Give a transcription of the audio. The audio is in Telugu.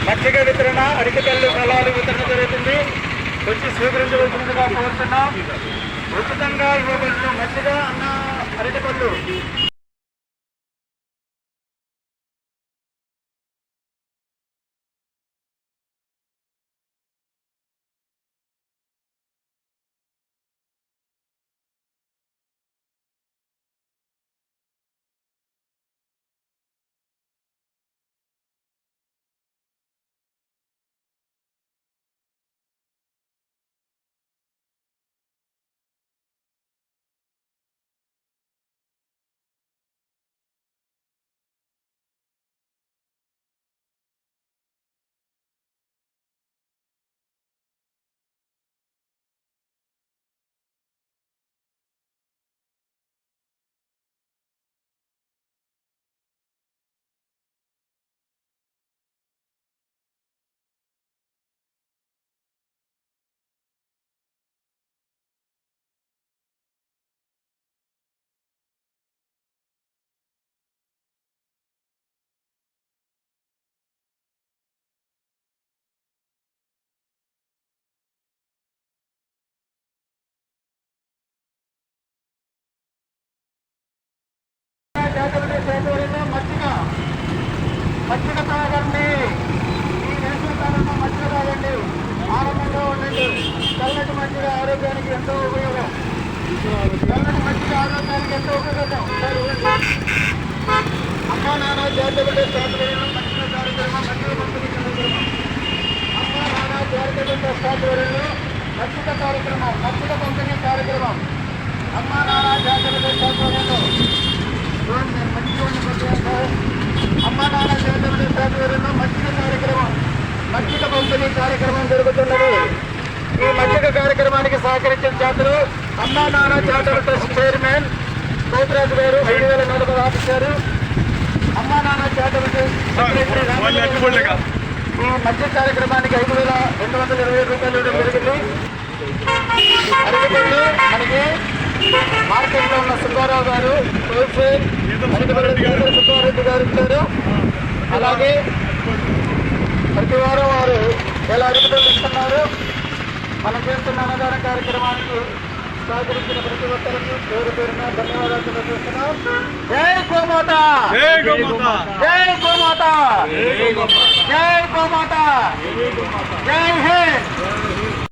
మజ్జిగ వితరణ, అరటిపళ్ళు ఫలాలు వితరణ జరుగుతుంది. వచ్చి స్వీకరించవలసిందిగా కోరుతున్నాం. ఉచితంగా ఇవ్వబడిన మజ్జిగ, అన్న, అరటిపళ్ళు. మజ్జిగ తాగండి. ఈ వేసవికాలంలో మజ్జిగ తాగండి. ఆనందంగా ఉండండి. చల్లటి మజ్జిగ ఆరోగ్యానికి ఎంతో ఉపయోగం. చల్లటి మజ్జిగ ఆరోగ్యానికి ఎంతో ఉపయోగం. అమ్మా నాన్న జాతీయ స్థాపనలో మజ్జిగ కార్యక్రమం, మజ్జిగ పంపిణీ కార్యక్రమం. అమ్మా నాన్న జాతీయ స్థాపనలో మజ్జిగ కార్యక్రమం, మజ్జిగ పంపిణీ కార్యక్రమం. అమ్మా నాన్న జాతీయ స్థాపనలో అమ్మా నాన్న జాతీయ స్థాపనలో మజ్జిగ కార్యక్రమం, మజ్జిగ పంపిణీ కార్యక్రమం జరుగుతున్నది. ఈ మజ్జిగ కార్యక్రమానికి సహకరించిన జాతరు అమ్మా నాన్న చారిటబుల్ ట్రస్ట్ చైర్మన్ గోపిరాజు గారు 5,040 ఆఫీసరు. అమ్మా నాన్న చారిటబుల్ ట్రస్ట్ సెక్రటరీ. ఈ మజ్జిగ కార్యక్రమానికి 5,220 రూపాయలు ఇవ్వడం జరిగింది. అరటిపళ్ళు మనకి మార్కెట్లో ఉన్న సుబ్బారావు గారు, సుబ్బారెడ్డి గారు ఇచ్చారు. అలాగే ప్రతి వారం వారు ఎలా అరటిపళ్ళు ఇస్తున్నారు. మనం చేస్తున్న అన్నదాన కార్యక్రమానికి సహకరించిన ప్రతి ఒక్కరికి పేరు పేరున ధన్యవాదాలు తెలియజేస్తున్నాం. జై గోమాత, జై గోమాత, జై గోమాత, జై గోమాత, జై హింద్.